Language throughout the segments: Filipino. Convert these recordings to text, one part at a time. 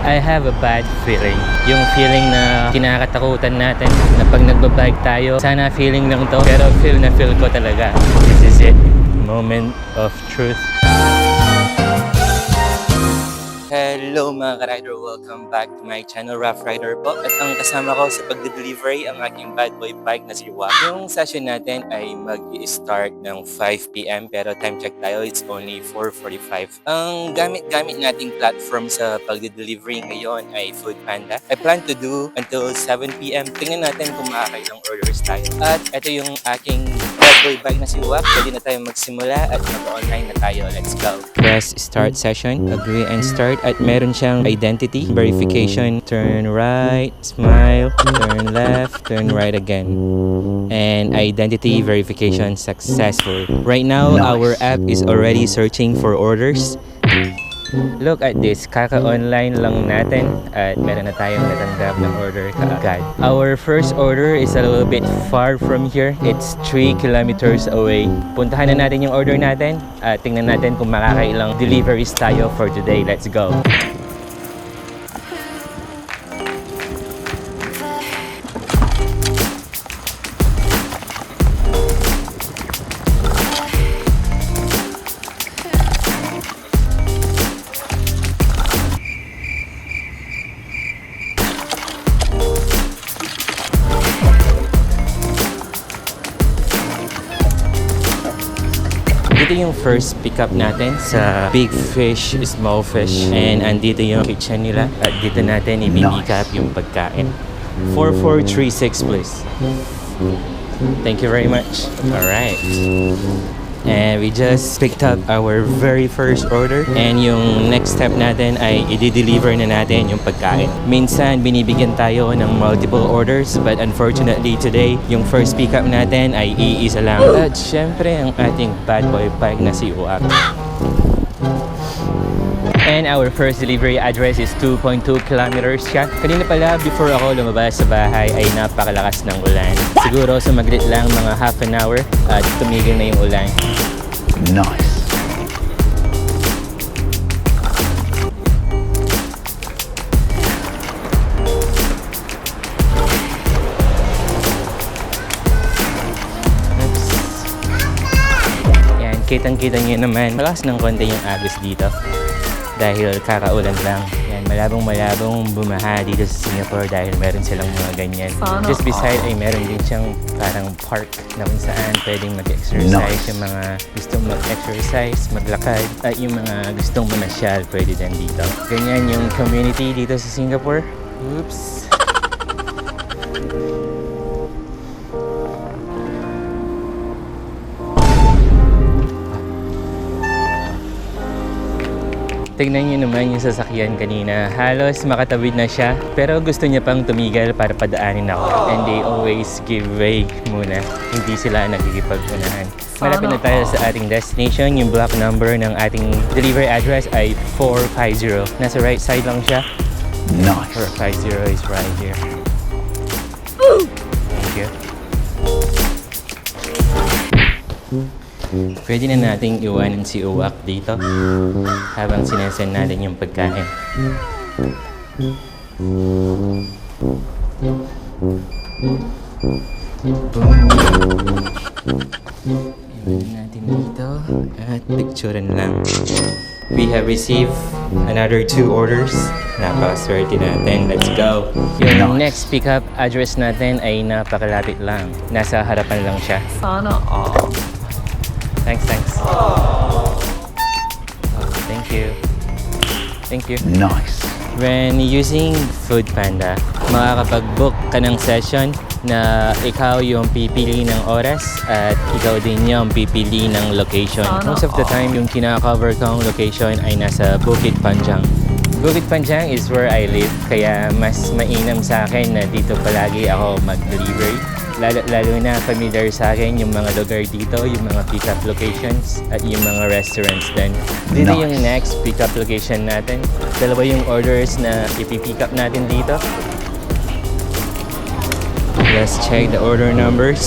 I have a bad feeling. Yung feeling na kinakatakutan natin na pag nagbabike tayo, sana feeling lang to, pero feel ko talaga. This is it. Moment of truth. Hello mga ka-rider! Welcome back to my channel, Rough Rider po. At ang kasama ko sa pagde-delivery ang aking bad boy bike na si Wak. Yung session natin ay mag-i-start ng 5 PM pero time check tayo, it's only 4:45. Ang gamit nating platform sa pagde-delivery ngayon ay Foodpanda. I plan to do until 7 PM. Tingnan natin kung makakailang orders tayo. At ito yung aking bad boy bike na si Wak. Pwede na tayo magsimula at mag-online na tayo. Let's go! Press start session, agree and start. At meron siyang identity verification, turn right, smile, turn left, turn right again. And identity verification successful. Right now, our app is already searching for orders. Look at this, kaka-online lang natin at meron na tayong natanggap ng order kaagad. Our first order is a little bit far from here. It's 3 kilometers away. Puntahan na natin yung order natin at tingnan natin kung makakailang deliveries tayo for today. Let's go! Dito yung first pickup natin sa Big Fish, Small Fish. And andito yung kitchen nila. At dito natin i-pick up yung pagkain. 4436 please. Thank you very much. Alright. And we just picked up our very first order. And yung next step natin ay i-deliver na natin yung pagkain. Minsan binibigyan tayo ng multiple orders, but unfortunately today, yung first pickup natin ay iisa lang. At syempre ang ating bad boy bike na si Uak. And our first delivery address is 2.2 kilometers siya. Kanina pala, before ako lumabas sa bahay ay napakalakas ng ulan. Siguro sumaglit lang mga half an hour at tumigil na yung ulan. Nice. Yan, kitang-kita nyo naman. Malakas ng konti yung agos dito. Dahil kakaulan lang. Yan, malabong bumaha dito sa Singapore dahil meron silang mga ganyan. Just beside ay meron din siyang parang park na kung saan pwedeng mag-exercise. Nice. Yung mga gustong mag-exercise, maglakad, at yung mga gustong manasyal pwede din dito. Ganyan yung community dito sa Singapore. Oops! Tignan nyo naman yung sasakyan kanina. Halos makatawid na siya. Pero gusto niya pang tumigil para padaanin ako. And they always give way muna. Hindi sila nagkikipag-unahan. Malapit na tayo sa ating destination. Yung block number ng ating delivery address ay 450. Nasa right side lang siya. Nice. 450 is right here. Thank you. Pwede na nating iwanan si Uwak dito habang sinesend natin yung pagkain. Iwanan natin dito at picturean lang. We have received another 2 orders. Napakaswerte natin. Let's go! Yung next pickup address natin ay napakalapit lang. Nasa harapan lang siya. Sana all. Thanks. Oh, thank you. Thank you. Nice. When using Foodpanda, makakapag-book ka ng session na ikaw yung pipili ng oras at ikaw din yung pipili ng location. Most of the time, yung kinaka-cover kong location ay nasa Bukit Panjang. Bukit Panjang is where I live, kaya mas mainam sa akin na dito palagi ako mag-delivery. Lalo na familiar sa akin yung mga lugar dito, yung mga pick-up locations at yung mga restaurants din. Dito yung next pick-up location natin. Dalawa yung orders na ipipick up natin dito. Let's check the order numbers.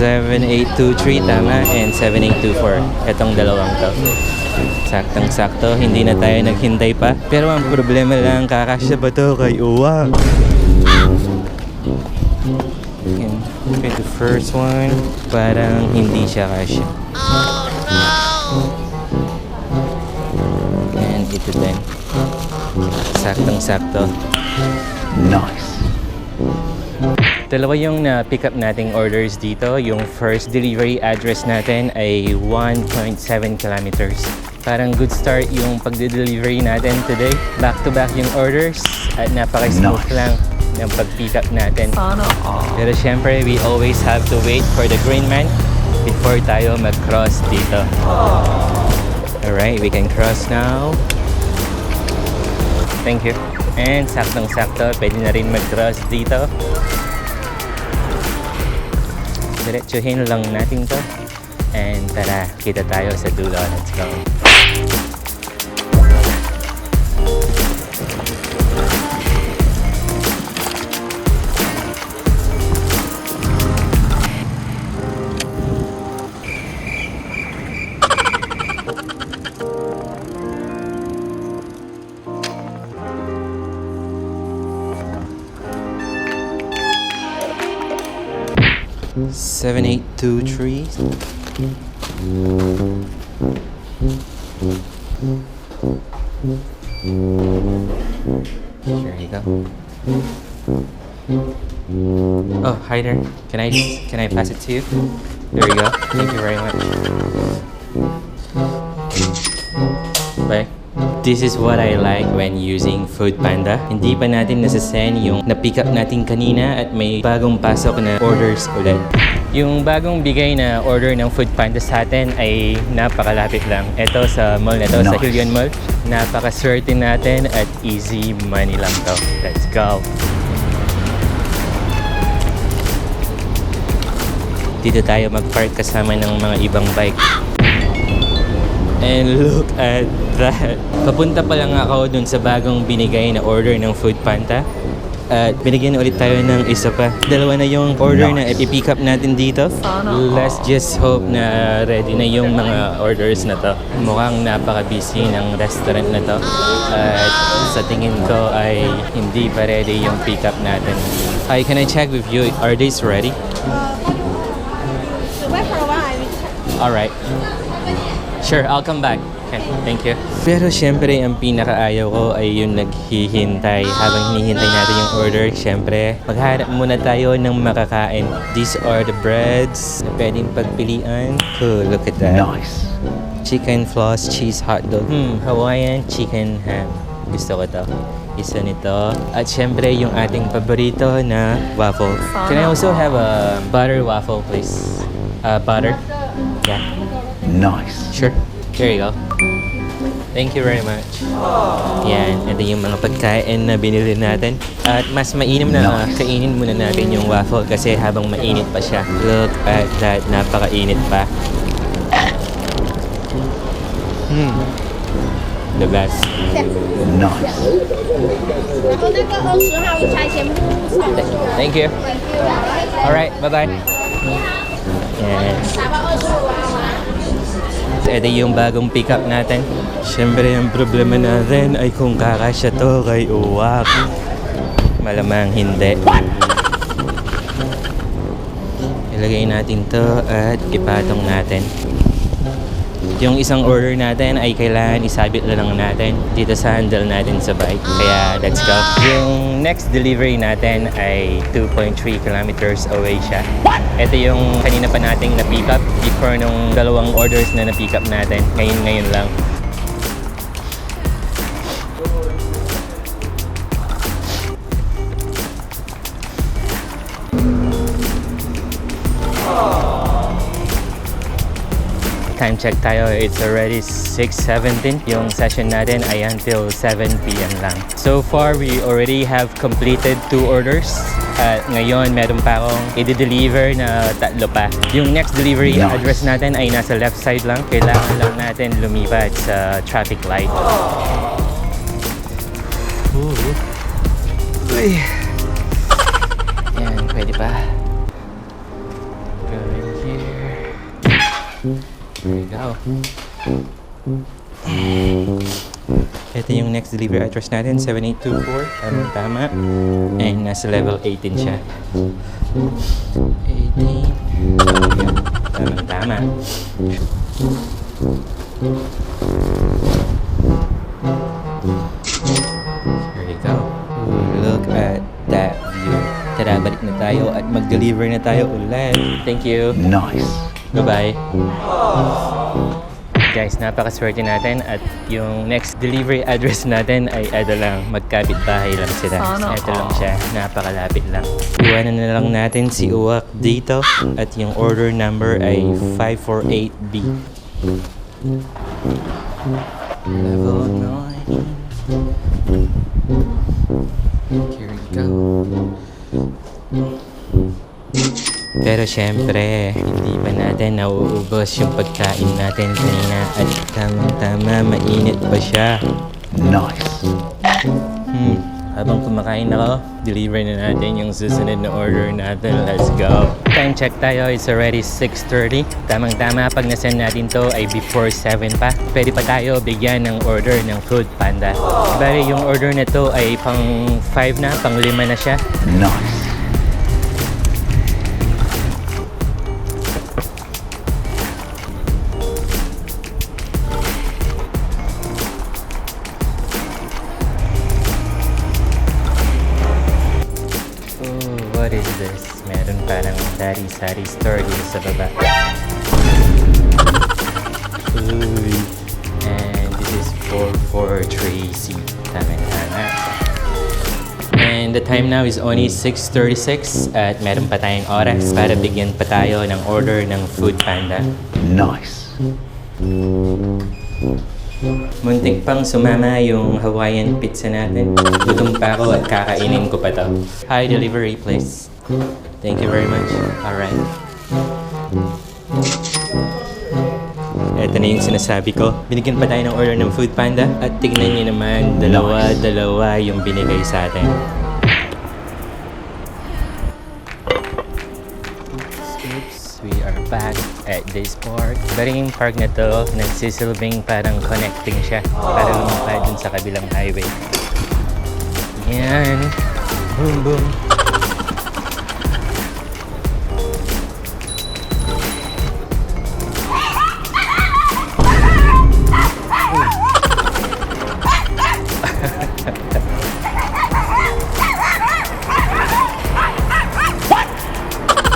7823 tama and 7824. Itong dalawang to. Saktang-sakto, hindi na tayo naghintay pa. Pero ang problema lang, kakasya ba to kay Uwa? And okay, the first one, parang hindi siya kasya. And ito din. Saktang-sakto. Nice. Dalawa yung na-pick up nating orders dito. Yung first delivery address natin ay 1.7 kilometers. Parang good start yung pagde-delivery natin today. Back-to-back yung orders at napaka-smooth Nice. lang ng pag-pick up natin. Pero syempre, we always have to wait for the green man before tayo mag-cross dito. Alright, we can cross now. Thank you. And saktong-sakto, pwede na rin mag-cross dito. Diretsuhin lang natin to. And tara, kita tayo sa dulo. Let's go. Seven, 8, 2, 3. Here you go. Oh, hi there. Can I pass it to you? There you go. Thank you very much. Bye. This is what I like when using Foodpanda. Hindi pa natin nasasend yung na-pick up natin kanina at may bagong pasok na orders ulit. Yung bagong bigay na order ng Foodpanda sa atin ay napakalapit lang. Ito sa mall na to, sa Nice. Hillion Mall. Napaka-swerte natin at easy money lang to. Let's go! Dito tayo mag-park kasama ng mga ibang bike. And look at that. Papunta pa lang ako dun sa bagong binigay na order ng Foodpanda. At binigyan ulit tayo ng isa pa. Dalawa na yung order na i-pick up natin dito. Let's just hope na ready na yung mga orders na to. Mukhang napaka-busy ng restaurant na to. At sa tingin ko ay hindi pa ready yung pick up natin. Hi, can I check with you? Are these ready? Wait for a while, I will check. Alright. Sure, I'll come back. Okay, thank you. Pero syempre, ang pinakaayaw ko ay yung naghihintay. Habang hinihintay natin yung order, syempre, maghanap muna tayo ng makakain. These are the breads na pwedeng pagpilian. Cool, look at that. Nice. Chicken floss cheese hotdog. Hawaiian chicken ham. Gusto ko to. Isa nito. At syempre, yung ating paborito na waffle. Can I also have a butter waffle, please? Butter? Yeah. Nice. Sure. Here you go. Thank you very much. Yan, ito yung mga pagkain na binili natin. At mas mainam na kainin muna natin yung waffle kasi habang mainit pa siya. Look at that, napakainit pa. The best. Nice. 然后那个20号一拆全部送出来。 Thank you. Alright, bye-bye. Yan. 打包25号啊。 Ito yung bagong pick up natin. Siyempre, ang problema natin ay kung kakasya to kay Uwak. Malamang hindi. Ilagay natin to at ipatong natin. Yung isang order natin ay kailangan isabit na lang natin dito sa handle natin sa bike. Kaya let's go. Yung next delivery natin ay 2.3 kilometers away siya. Ito yung kanina pa nating na-pick up before nung dalawang orders na na-pick up natin. Ngayon lang. Time check tayo, it's already 6:17. Yung session natin ay until 7 p.m. lang. So far, we already have completed 2 orders. At ngayon, meron pa akong i-deliver na 3 pa. Yung next delivery Nice. address natin ay nasa left side lang. Kailangan lang natin lumipat sa traffic light. Uy. Yan, pwede pa. Go in here. There you go. Ito yung next delivery address natin, 7824. Tama. And nasa level 18 siya. 18. Tama. Here we go. Ooh, look at that view. Tara, balik na tayo at mag-deliver na tayo ulit. Thank you. Nice. Bye-bye. Guys, napakaswerte natin at yung next delivery address natin ay ito lang, magkabit bahay lang sila. Ito lang siya, napakalapit lang. Iwanan na lang natin si Uwak dito at yung order number ay 548B. Level 9. Here we go. Pero syempre, hindi pa natin nauubos yung pagkain natin kanina at tamang-tama, mainit pa siya. Nice. Habang kumakain ako, deliver na natin yung susunod na order natin. Let's go! Time check tayo, it's already 6:30. Tamang-tama, pag nasend natin to ay before 7 pa. Pwede pa tayo bigyan ng order ng Food Panda. Bali, yung order na to ay pang 5 na, pang 5 na siya. Nice. What is this? Meron parang sari-sari store dito sa baba. Uy. And this is 443C. Tama. And the time now is only 6:36 at meron pa tayong oras para bigyan pa tayo ng order ng Food Panda. Nice. Muntik pang sumama yung Hawaiian pizza natin. Gutom pa ako at kakainin ko pa to. Hi, delivery place. Thank you very much. Alright. Ito na yung sinasabi ko. Binigyan pa tayo ng order ng Food Panda at tignan nyo naman, dalawa yung binigay sa atin. Oops, we are back at this park. Pero yung park na to, nagsisilbing parang connecting siya para lumipad dun sa kabilang highway. Yan. Boom, boom.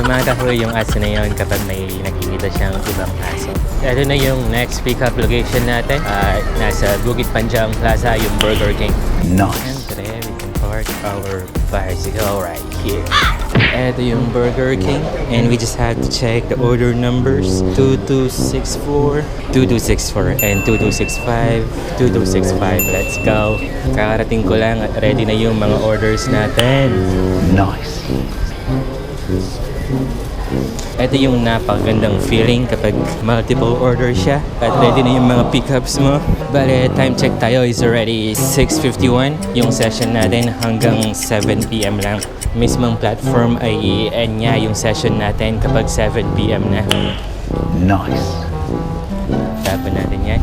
Tumatahoy yung aso na yun kapag may nakikita siyang ibang aso. Ito na yung next pick-up location natin. Nasa Bukit Panjang Plaza, yung Burger King. Nice. Siyempre, we can park our bicycle right here. Ito yung Burger King. And we just had to check the order numbers. 2264, 2264, and 2265, 2265. Let's go. Kakarating ko lang at ready na yung mga orders natin. Nice. Ito yung napakagandang feeling kapag multiple order siya at ready na yung mga pickups mo. Bale, time check tayo is already 6:51. Yung session natin hanggang 7 p.m. lang. Mismong platform ay i-end niya yung session natin kapag 7 p.m. na. Nice. Tapan natin yan.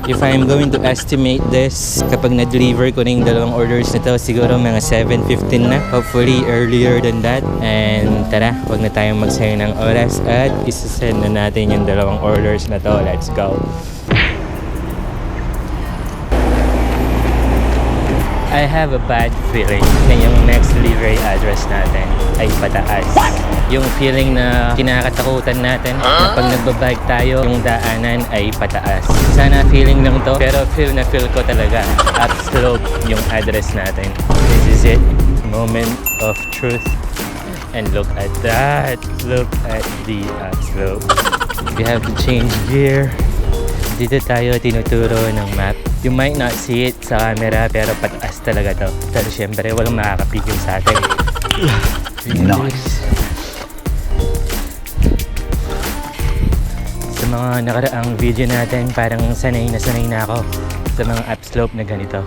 If I'm going to estimate this, kapag na-deliver ko na yung dalawang orders na to, siguro mga 7:15 na. Hopefully earlier than that. And tara, huwag na tayong magsayang ng oras at isasend na natin yung dalawang orders na to. Let's go! I have a bad feeling na yung next delivery address natin ay pataas. Yung feeling na kinakatakutan natin na pag nagbabike tayo, yung daanan ay pataas. Sana feeling lang to, pero feel ko talaga upslope yung address natin. This is it. Moment of truth. And look at that. Look at the upslope. We have to change gear. Dito tayo tinuturo ng map. You might not see it sa camera pero pataas talaga to. Pero syempre walang makakapigil sa atin. Nice. Sa mga nakaraang video natin, parang sanay na ako sa mga upslope na ganito.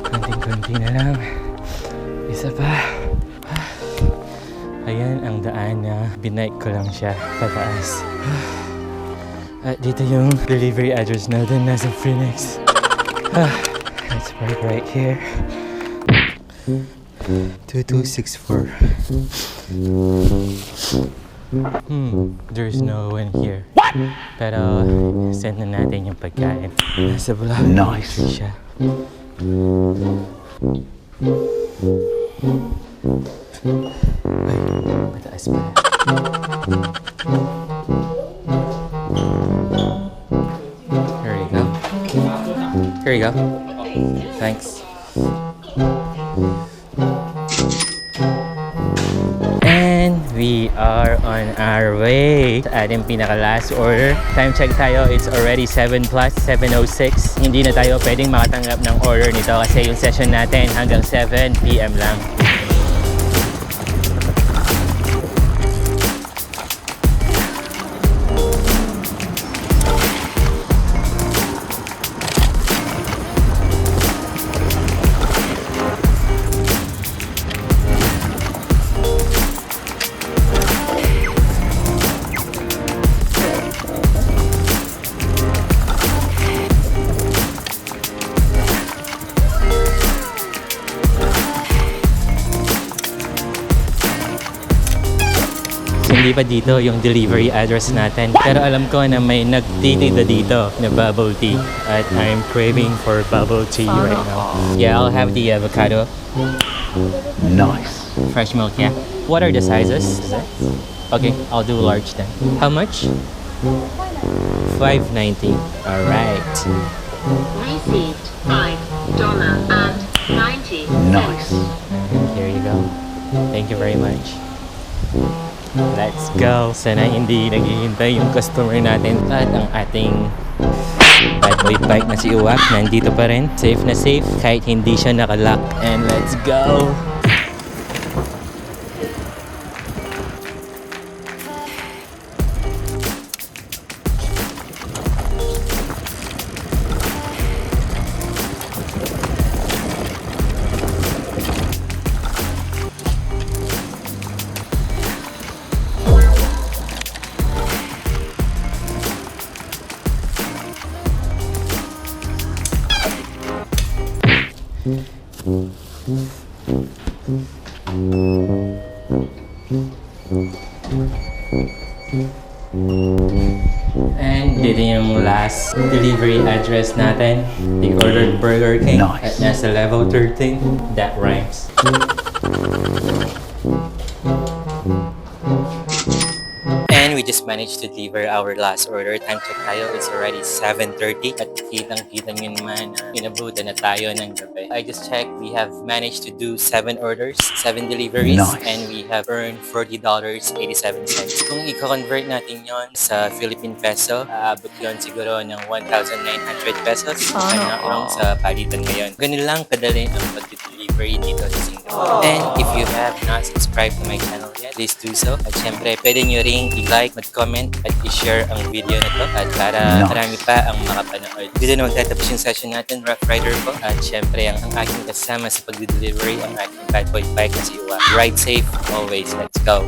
Konting-konti na lang. Isa pa. Ayan ang daan na binike ko lang siya pataas. At dito yung delivery address natin, nasa Phoenix. Let's park right here. 2264. There's no one here. What? Pero send na natin yung pagkain. Nasa Bulacan Nice. siya. Ay, mataas pala. Here you go. Here you go. Thanks. And we are on our way sa ating pinaka-last order. Time check tayo, it's already 7 plus, 7:06. Hindi na tayo pwedeng makatanggap ng order nito kasi yung session natin hanggang 7 PM lang. Hindi pa dito yung delivery address natin. Pero alam ko na may nagtitinda dito na bubble tea. At I'm craving for bubble tea right now. Yeah, I'll have the avocado. Nice. Fresh milk, yeah. What are the sizes? Okay, I'll do large then. How much? $5.90. Alright. Receipt $5.90. Nice. Here you go. Thank you very much. Let's go. Sana hindi naghihintay yung customer natin. At ang ating bad boy bike na si Uwak nandito pa rin. Safe na safe kahit hindi siya nakalock. And let's go! And dito yung last delivery address natin. The ordered Burger King Nice. at nasa level 13. That rhymes. And we just managed to deliver our last order. Time check tayo, it's already 7:30. At kitang-kita nyo naman na inabutan na tayo ng gabi. I just checked, we have managed to do 7 orders, 7 deliveries, Nice. and we have earned $40.87. Kung i-convert natin yon sa Philippine peso, aabot yun siguro ng 1,900 pesos. Ano sa palitan ngayon. Ganun lang kadali ang pag-delivery dito sa Singapore. And if you have not subscribed to my channel yet, please do so. At syempre, pwede nyo ring i-like, mag-comment, at i-share ang video na to. At para Nice. marami pa ang makapanood. Dito na magtatapos yung session natin, Rough Rider po. At syempre, ang aking kasama sa pag-delivery, ang aking bad boy bike na si Uwa. Ride safe, always. Let's go!